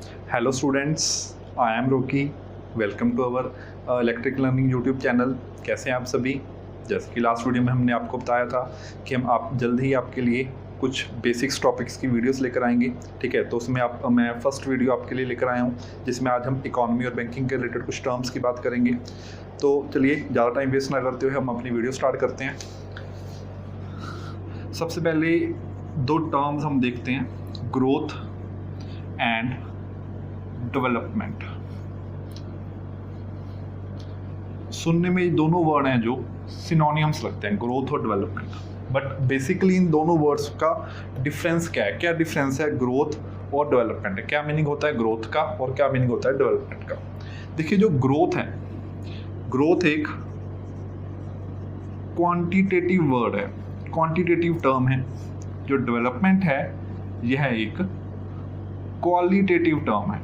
Hello students, I am Rocky. Welcome to our electric learning YouTube channel. कैसे हैं आप सभी? जैसे कि लास्ट वीडियो में हमने आपको बताया था कि हम आप जल्द ही आपके लिए कुछ बेसिक्स टॉपिक्स की वीडियोस लेकर आएंगे। ठीक है, तो उसमें मैं फर्स्ट वीडियो आपके लिए लेकर आया हूँ जिसमें आज हम इकोनॉमी और बैंकिंग के रिलेटेड कुछ टर्म्स की बात करेंगे। तो चलिए ज़्यादा टाइम वेस्ट ना करते हुए हम अपनी वीडियो स्टार्ट करते हैं। सबसे पहले दो टर्म्स हम देखते हैं, ग्रोथ एंड डेवलपमेंट। सुनने में ये दोनों वर्ड हैं जो सिनोनिम्स लगते हैं, ग्रोथ और डेवलपमेंट, बट बेसिकली इन दोनों वर्ड्स का डिफरेंस क्या है? क्या डिफरेंस है ग्रोथ और डेवलपमेंट? क्या मीनिंग होता है ग्रोथ का और क्या मीनिंग होता है डेवलपमेंट का? देखिए, जो ग्रोथ है, ग्रोथ एक क्वांटिटेटिव वर्ड है, क्वांटिटेटिव टर्म है। जो डेवलपमेंट है यह एक क्वालिटेटिव टर्म है।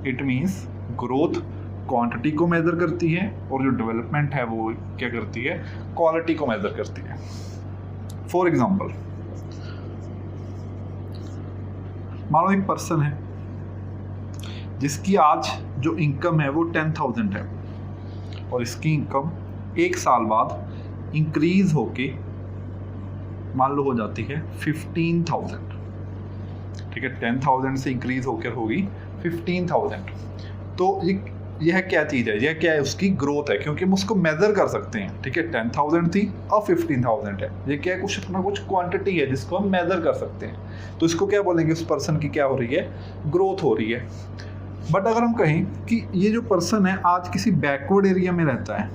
इट मीन्स ग्रोथ क्वांटिटी को मेजर करती है और जो डेवलपमेंट है वो क्या करती है? क्वालिटी को मेजर करती है। फॉर एग्जाम्पल, मान लो एक पर्सन है जिसकी आज जो इनकम है वो 10,000 है और इसकी इनकम एक साल बाद इंक्रीज होके मान लो हो जाती है 15,000। ठीक है, 10,000 से इंक्रीज होकर होगी 15,000। तो यह क्या चीज़ है? यह क्या है? उसकी ग्रोथ है, क्योंकि हम उसको मेजर कर सकते हैं। ठीक है, 10,000 थी अब 15,000 है। ये क्या है? कुछ अपना कुछ क्वांटिटी है जिसको हम मेजर कर सकते हैं। तो इसको क्या बोलेंगे? उस पर्सन की क्या हो रही है? ग्रोथ हो रही है। बट अगर हम कहें कि ये जो पर्सन है आज किसी बैकवर्ड एरिया में रहता है,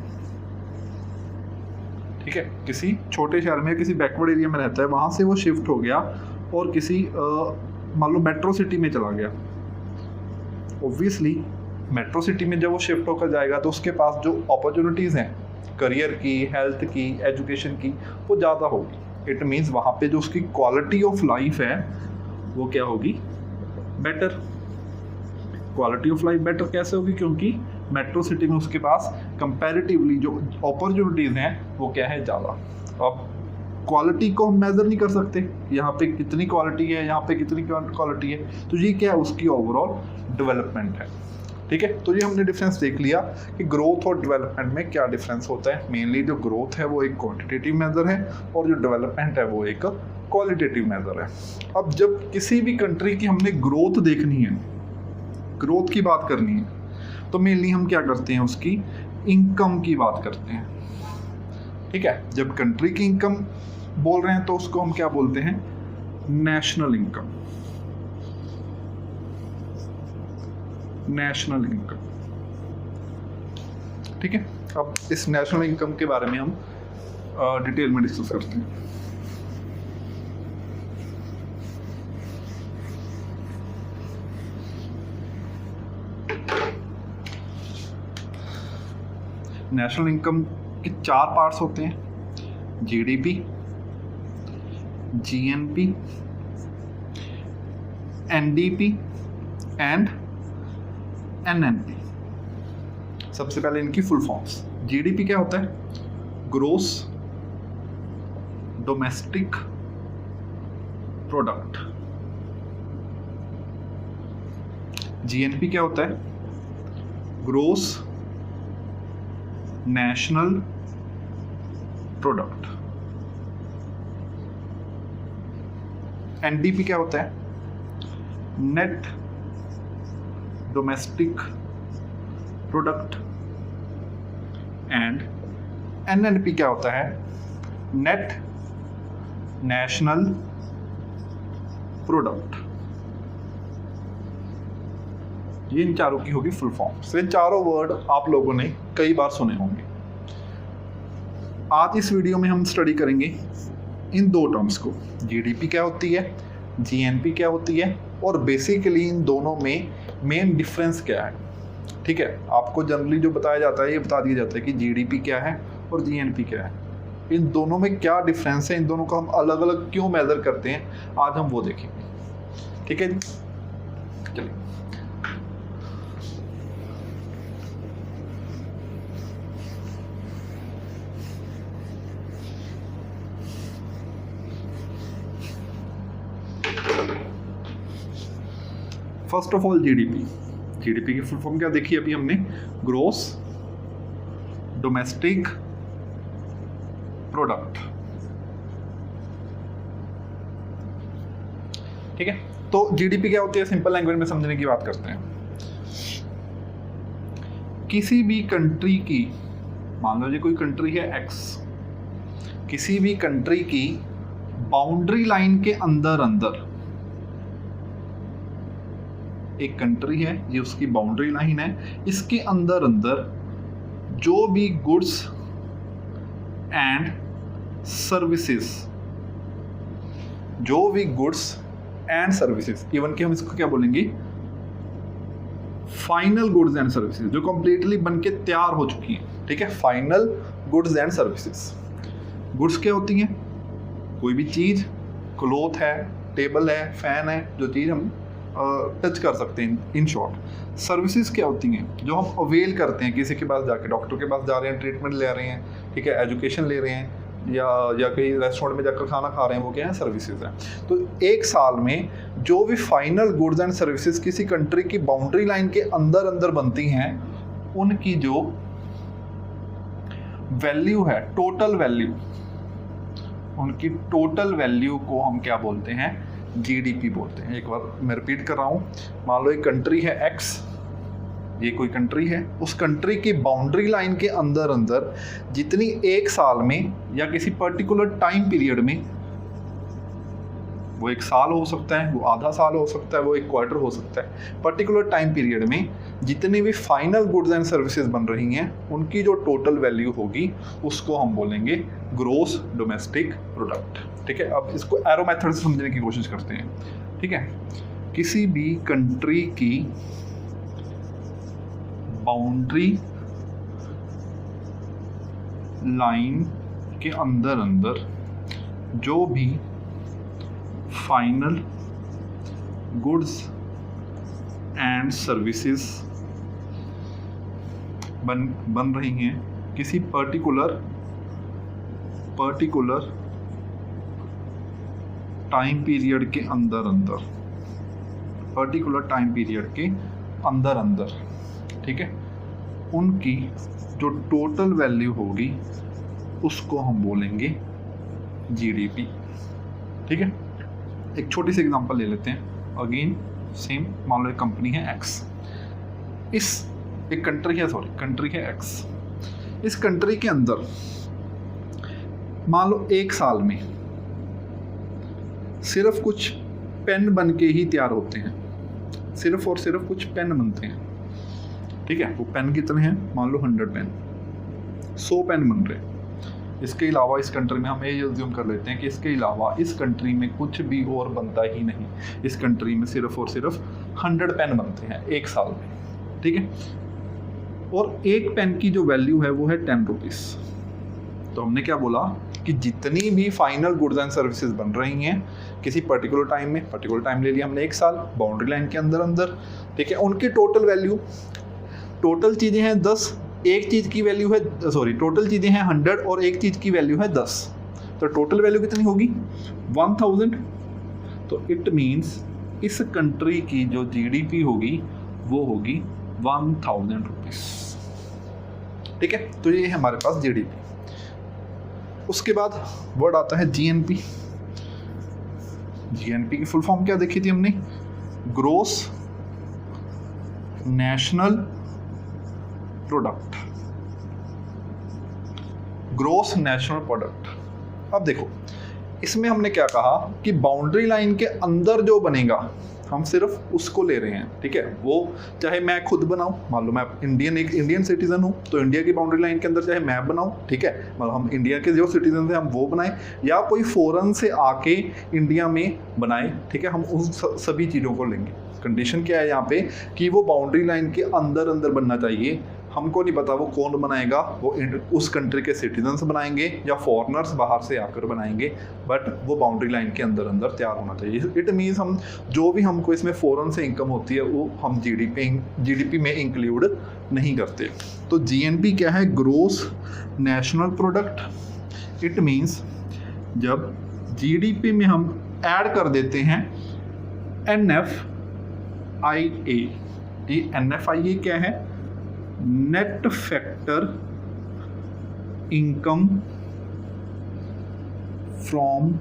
ठीक है, किसी छोटे शहर में किसी बैकवर्ड एरिया में रहता है, वहाँ से वो शिफ्ट हो गया और किसी मान लो मेट्रो सिटी में चला गया। ऑब्वियसली मेट्रो सिटी में जब वो शिफ्ट होकर जाएगा तो उसके पास जो अपॉर्चुनिटीज़ हैं करियर की, हेल्थ की, एजुकेशन की, वो ज़्यादा होगी। इट मीन्स वहाँ पे जो उसकी क्वालिटी ऑफ लाइफ है वो क्या होगी? Better. Quality of life better कैसे होगी? क्योंकि मेट्रो सिटी में उसके पास कंपैरेटिवली जो अपॉर्चुनिटीज़ हैं वो क्या है? ज़्यादा। अब क्वालिटी को हम मेजर नहीं कर सकते, यहाँ पे कितनी क्वालिटी है, यहाँ पे कितनी क्वालिटी है, तो ये क्या है? उसकी ओवरऑल डेवलपमेंट है। ठीक है, तो ये हमने डिफरेंस देख लिया कि ग्रोथ और डेवलपमेंट में क्या डिफरेंस होता है। मेनली जो ग्रोथ है वो एक क्वांटिटेटिव मेजर है और जो डेवलपमेंट है वो एक क्वालिटेटिव मेजर है। अब जब किसी भी कंट्री की हमने ग्रोथ देखनी है, ग्रोथ की बात करनी है, तो मेनली हम क्या करते हैं? उसकी इनकम की बात करते हैं। ठीक है, जब कंट्री की इनकम बोल रहे हैं तो उसको हम क्या बोलते हैं? National income. National income. ठीक है, अब इस नेशनल इनकम के बारे में हम डिटेल में डिस्कस करते हैं। नेशनल इनकम के 4 पार्ट्स होते हैं: GDP, GNP, NDP and NNP. सबसे पहले इनकी फुल फॉर्म्स। जीडीपी क्या होता है? Gross domestic product. जीएनपी क्या होता है? Gross national product. एनडीपी क्या होता है? Net domestic product. And NNP क्या होता है? Net national product. ये इन चारों की होगी फुल फॉर्म। से चारों वर्ड आप लोगों ने कई बार सुने होंगे। आज इस वीडियो में हम स्टडी करेंगे इन दो टर्म्स को। जीडीपी क्या होती है, जीएनपी क्या होती है, और बेसिकली इन दोनों में मेन डिफरेंस क्या है। ठीक है, आपको जनरली जो बताया जाता है ये बता दिया जाता है कि जीडीपी क्या है और जीएनपी क्या है। इन दोनों में क्या डिफरेंस है, इन दोनों को हम अलग अलग क्यों मेजर करते हैं, आज हम वो देखेंगे। ठीक है जी, चलिए। फर्स्ट ऑफ ऑल जीडीपी की फुल फॉर्म क्या देखी अभी हमने, ग्रोस डोमेस्टिक प्रोडक्ट। ठीक है, तो जीडीपी क्या होती है, सिंपल लैंग्वेज में समझने की बात करते हैं। किसी भी कंट्री की, मान लो जी कोई कंट्री है एक्स, किसी भी कंट्री की बाउंड्री लाइन के अंदर एक कंट्री है, ये उसकी बाउंड्री लाइन है, इसके अंदर जो भी गुड्स एंड सर्विसेज, इवन कि हम इसको क्या बोलेंगे, फाइनल गुड्स एंड सर्विसेज, जो कंप्लीटली बन के तैयार हो चुकी है। ठीक है, final goods and services. Goods क्या होती हैं, कोई भी चीज़, क्लोथ है, टेबल है, फैन है, जो चीज़ हम टच कर सकते हैं इन शॉर्ट। सर्विसेज क्या होती हैं, जो हम अवेल करते हैं, किसी के पास जाके, डॉक्टर के पास जा रहे हैं, ट्रीटमेंट ले रहे हैं, ठीक है, एजुकेशन ले रहे हैं, या कहीं रेस्टोरेंट में जाकर खाना खा रहे हैं, वो क्या है, सर्विसेज है। तो एक साल में जो भी फाइनल गुड्स एंड सर्विसेज किसी कंट्री की बाउंड्री लाइन के अंदर बनती हैं, उनकी जो वैल्यू है, टोटल वैल्यू, उनकी टोटल वैल्यू को हम क्या बोलते हैं, जीडीपी बोलते हैं। एक बार मैं रिपीट कर रहा हूँ, मान लो एक कंट्री है एक्स, ये कोई कंट्री है, उस कंट्री की बाउंड्री लाइन के अंदर जितनी एक साल में या किसी पर्टिकुलर टाइम पीरियड में, वो एक साल हो सकता है, वो आधा साल हो सकता है, वो एक क्वार्टर हो सकता है, पर्टिकुलर टाइम पीरियड में जितनी भी फाइनल गुड्स एंड सर्विसेज बन रही हैं, उनकी जो टोटल वैल्यू होगी उसको हम बोलेंगे ग्रोस डोमेस्टिक प्रोडक्ट। ठीक है, अब इसको एरो मेथड से समझने की कोशिश करते हैं। ठीक है, किसी भी कंट्री की बाउंड्री लाइन के अंदर जो भी फाइनल गुड्स एंड सर्विसेज बन रही हैं किसी पर्टिकुलर टाइम पीरियड के अंदर, ठीक है, उनकी जो टोटल वैल्यू होगी उसको हम बोलेंगे जीडीपी। ठीक है, एक छोटी सी एग्जांपल ले लेते हैं, अगेन सेम, मान लो एक कंपनी है एक्स, कंट्री है एक्स, इस कंट्री के अंदर मान लो एक साल में सिर्फ कुछ पेन बन के ही तैयार होते हैं, सिर्फ और सिर्फ कुछ पेन बनते हैं। ठीक है, वो पेन कितने हैं, मान लो 100 पेन, 100 पेन बन रहे हैं। इसके अलावा इस कंट्री में हम ये अज्यूम कर लेते हैं कि इसके अलावा इस कंट्री में कुछ भी और बनता ही नहीं, इस कंट्री में सिर्फ और सिर्फ 100 पेन बनते हैं एक साल में। ठीक है, और एक पेन की जो वैल्यू है वो है 10 रुपीज़। तो हमने क्या बोला कि जितनी भी फाइनल गुड्स एंड सर्विसेज बन रही हैं किसी पर्टिकुलर टाइम में, पर्टिकुलर टाइम ले लिया हमने एक साल, बाउंड्री लाइन के अंदर, ठीक है, उनकी टोटल वैल्यू, टोटल चीज़ें हैं 10, एक चीज़ की वैल्यू है, टोटल चीज़ें हैं 100 और एक चीज़ की वैल्यू है 10, तो टोटल वैल्यू कितनी होगी 1000। तो इट मीन्स इस कंट्री की जो जीडीपी होगी वो होगी 1000 रुपीज़। ठीक है, तो ये है हमारे पास जीडीपी। उसके बाद वर्ड आता है जीएनपी। जीएनपी की फुल फॉर्म क्या देखी थी हमने, gross national product, gross national product. अब देखो इसमें हमने क्या कहा कि बाउंड्री लाइन के अंदर जो बनेगा हम सिर्फ उसको ले रहे हैं। ठीक है, वो चाहे मैं खुद बनाऊं, मान लो मैं इंडियन सिटीजन हूं, तो इंडिया की बाउंड्री लाइन के अंदर चाहे मैं बनाऊं, ठीक है, मतलब हम इंडिया के जो सिटीजन हैं हम वो बनाएं, या कोई फॉरेन से आके इंडिया में बनाए, ठीक है, हम उन सभी चीज़ों को लेंगे। कंडीशन क्या है यहाँ पे कि वो बाउंड्री लाइन के अंदर बनना चाहिए। हमको नहीं पता वो कौन बनाएगा, वो उस कंट्री के सिटीजन्स बनाएंगे या फॉरेनर्स बाहर से आकर बनाएंगे, बट वो बाउंड्री लाइन के अंदर तैयार होना चाहिए। इट मीन्स हम जो भी हमको इसमें फॉरेन से इनकम होती है वो हम जीडीपी में इंक्लूड नहीं करते। तो जीएनपी क्या है, gross national product. It means जब जीडीपी में हम ऐड कर देते हैं एनएफ, NFIA, ये NFIA क्या है? Net factor income from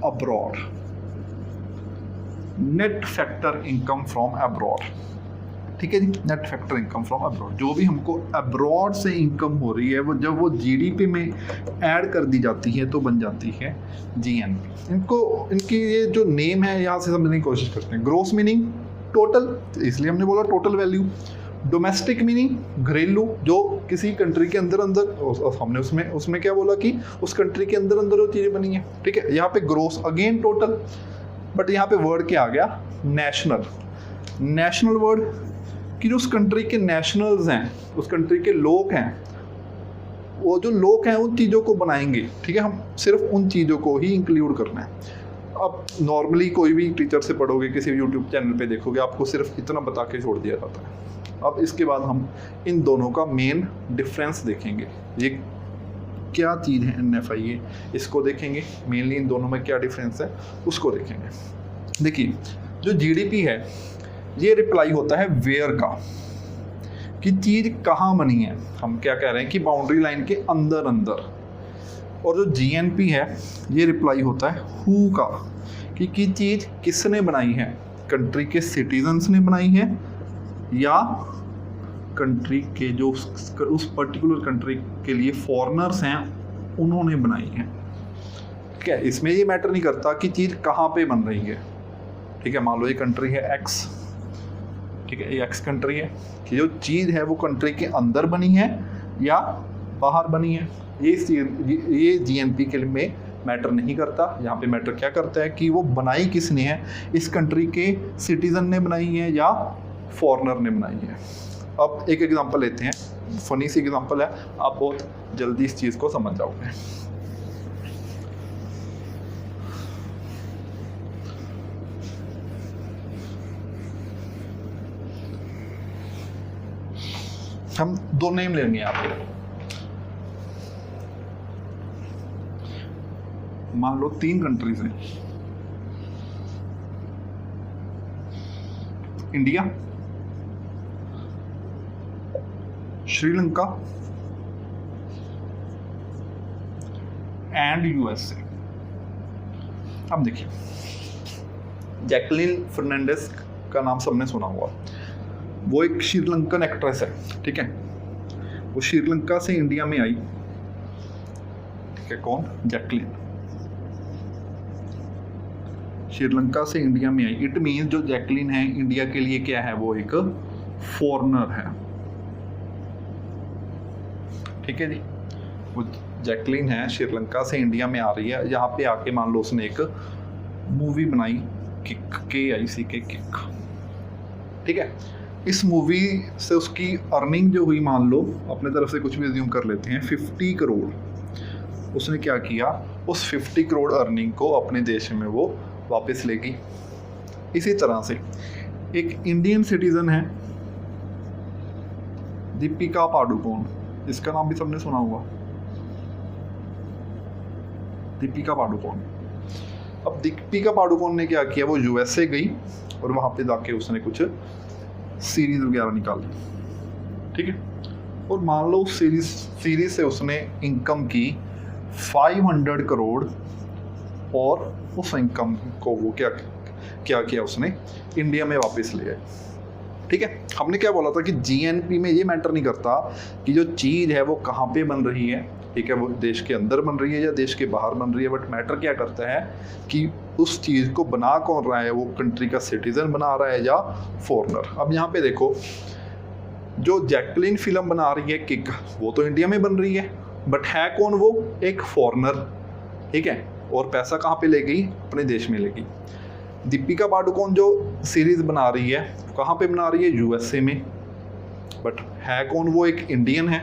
abroad, net factor income from abroad, ठीक है जी। Net factor income from abroad, जो भी हमको अब्रॉड से इनकम हो रही है वो जब वो जीडीपी में ऐड कर दी जाती है तो बन जाती है जीएनपी। इनकी ये जो नेम है यहाँ से समझने की कोशिश करते हैं। ग्रोस मीनिंग टोटल, इसलिए हमने बोला टोटल वैल्यू। डोमेस्टिक मीनिंग घरेलू, जो किसी कंट्री के अंदर हमने उसमें क्या बोला कि उस कंट्री के अंदर वो चीज़ें बनी है, ठीक है। यहाँ पे ग्रोस अगेन टोटल, बट यहाँ पे वर्ड क्या आ गया? नेशनल। नेशनल वर्ड कि जो उस कंट्री के नेशनल्स हैं, उस कंट्री के लोग हैं, वो जो लोग हैं उन चीज़ों को बनाएंगे, ठीक है। हम सिर्फ उन चीज़ों को ही इंक्लूड करना है। अब नॉर्मली कोई भी टीचर से पढ़ोगे, किसी भी यूट्यूब चैनल पे देखोगे, आपको सिर्फ इतना बता के छोड़ दिया जाता है। अब इसके बाद हम इन दोनों का मेन डिफरेंस देखेंगे। ये क्या चीज़ है NFIA, इसको देखेंगे। मेनली इन दोनों में क्या डिफरेंस है उसको देखेंगे। देखिए, जो जीडीपी है ये रिप्लाई होता है वेयर का, कि चीज़ कहाँ बनी है। हम क्या कह रहे हैं कि बाउंड्री लाइन के अंदर अंदर। और जो जीएनपी है ये रिप्लाई होता है हु का, कि चीज़ किसने बनाई है। कंट्री के सिटीजन्स ने बनाई है या कंट्री के जो उस पर्टिकुलर कंट्री के लिए फॉरेनर्स हैं उन्होंने बनाई है, ठीक है। इसमें ये मैटर नहीं करता कि चीज़ कहाँ पे बन रही है, ठीक है। मान लो ये कंट्री है एक्स, ठीक है, ये एक्स कंट्री है, कि जो चीज़ है वो कंट्री के अंदर बनी है या बाहर बनी है। ये जीएनपी के में मैटर नहीं करता। यहाँ पे मैटर क्या करता है कि वो बनाई किसने है, इस कंट्री के सिटीजन ने बनाई है या फॉरेनर ने बनाई है। अब एक एग्जांपल लेते हैं, फनी सी एग्जांपल है, आप बहुत जल्दी इस चीज़ को समझ जाओगे। हम दो नेम लेंगे यहाँ पे। मान लो 3 कंट्रीज हैं, इंडिया, श्रीलंका एंड यूएसए। अब देखिए, जैकलिन फर्नांडिस का नाम सबने सुना होगा। वो एक श्रीलंकन एक्ट्रेस है, ठीक है। वो श्रीलंका से इंडिया में आई, ठीक है। कौन? जैकलिन। श्रीलंका से इंडिया में आई। इट मीन जो जैकलिन है इंडिया के लिए क्या है, वो एक फॉरेनर है, ठीक है जी। वो जैकलिन है, श्रीलंका से इंडिया में आ रही है। यहाँ पे आके मान लो उसने एक मूवी बनाई, किक, KICK, किक, ठीक है। इस मूवी से उसकी अर्निंग जो हुई, मान लो अपने तरफ से कुछ भी अज्यूम कर लेते हैं, 50 करोड़। उसने क्या किया, उस 50 करोड़ अर्निंग को अपने देश में वो वापस लेगी। इसी तरह से एक इंडियन सिटीजन है, दीपिका पादुकोण, इसका नाम भी सबने सुना होगा, दीपिका पादुकोण। अब दीपिका पादुकोण ने क्या किया, वो यूएसए गई और वहाँ पे जाके उसने कुछ सीरीज वगैरह निकाली, ठीक है। और मान लो उस सीरीज से उसने इनकम की 500 करोड़, और उस इनकम को वो क्या किया, उसने इंडिया में वापस ले आए, ठीक है। हमने क्या बोला था कि जीएनपी में ये मैटर नहीं करता कि जो चीज़ है वो कहाँ पे बन रही है, ठीक है, वो देश के अंदर बन रही है या देश के बाहर बन रही है। बट मैटर क्या करता है कि उस चीज़ को बना कौन रहा है, वो कंट्री का सिटीजन बना रहा है या फॉरेनर। अब यहाँ पे देखो, जो जैकलिन फिल्म बना रही है किक, वो तो इंडिया में बन रही है, बट है कौन, वो एक फॉरेनर, ठीक है। और पैसा कहाँ पे ले गई, अपने देश में ले गई। दीपिका पादुकोण जो सीरीज बना रही है, कहाँ पे बना रही है, यूएसए में, बट है कौन, वो एक इंडियन है,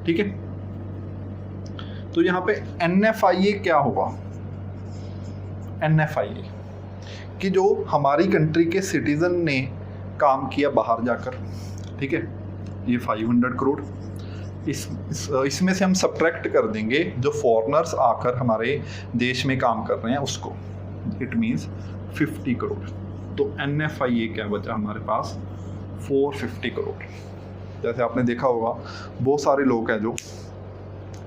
ठीक है। तो यहाँ पे NFIA क्या होगा, NFIA कि जो हमारी कंट्री के सिटीजन ने काम किया बाहर जाकर, ठीक है, ये 500 करोड़, इसमें से हम सब्ट्रैक्ट कर देंगे जो फॉरेनर्स आकर हमारे देश में काम कर रहे हैं उसको। इट मीन्स 50 करोड़, तो NFIA क्या बचा हमारे पास 450 करोड़। जैसे आपने देखा होगा बहुत सारे लोग हैं जो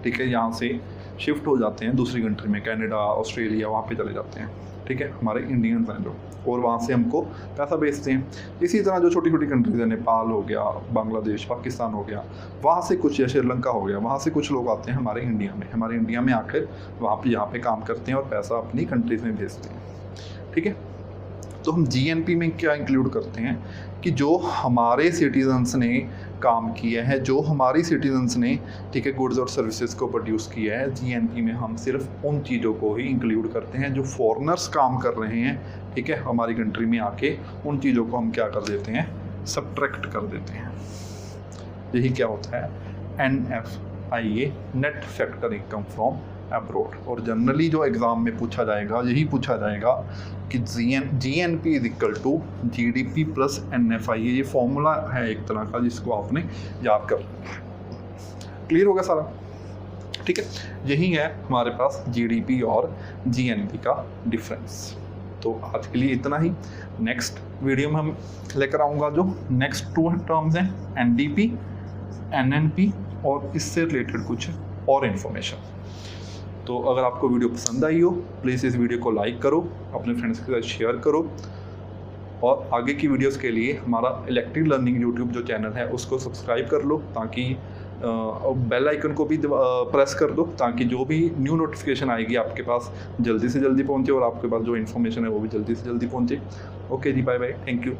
ठीक है यहाँ से शिफ्ट हो जाते हैं दूसरी कंट्री में, कनाडा, ऑस्ट्रेलिया, वहाँ पे चले जाते हैं। ठीक है, हमारे इंडियंस हैं जो, और वहाँ से हमको पैसा भेजते हैं। इसी तरह जो छोटी छोटी कंट्रीज हैं, नेपाल हो गया, बांग्लादेश, पाकिस्तान हो गया, वहाँ से कुछ, या श्रीलंका हो गया, वहाँ से कुछ लोग आते हैं हमारे इंडिया में आकर वहाँ पे यहाँ पे काम करते हैं और पैसा अपनी कंट्रीज में भेजते हैं। ठीक है, तो हम GNP में क्या इंक्लूड करते हैं कि जो हमारे सिटीजन्स ने काम किया है, जो हमारी सिटीजन्स ने ठीक है गुड्स और सर्विसेज को प्रोड्यूस किया है, GNP में हम सिर्फ उन चीज़ों को ही इंक्लूड करते हैं जो फॉरेनर्स काम कर रहे हैं। ठीक है, हमारी कंट्री में आके उन चीज़ों को हम क्या कर देते हैं, सब्ट्रैक्ट कर देते हैं। यही क्या होता है NFIA, net factor income from abroad. और जनरली जो एग्ज़ाम में पूछा जाएगा, यही पूछा जाएगा कि GNP is equal to GDP plus NFIA। ये फॉर्मूला है एक तरह का जिसको आपने याद कर, क्लियर होगा सारा। ठीक है, यही है हमारे पास GDP और GNP का डिफरेंस। तो आज के लिए इतना ही। नेक्स्ट वीडियो में हम लेकर आऊँगा जो नेक्स्ट 2 टर्म्स हैं, NDP, NNP और इससे रिलेटेड कुछ और इन्फॉर्मेशन। तो अगर आपको वीडियो पसंद आई हो, प्लीज़ इस वीडियो को लाइक करो, अपने फ्रेंड्स के साथ शेयर करो, और आगे की वीडियोस के लिए हमारा इलेक्ट्रिक लर्निंग यूट्यूब जो चैनल है उसको सब्सक्राइब कर लो, ताकि बेल आइकन को भी प्रेस कर दो, ताकि जो भी न्यू नोटिफिकेशन आएगी आपके पास जल्दी से जल्दी पहुंचे और आपके पास जो इन्फॉर्मेशन है वो भी जल्दी से जल्दी पहुंचे। ओके जी, बाय बाय, थैंक यू।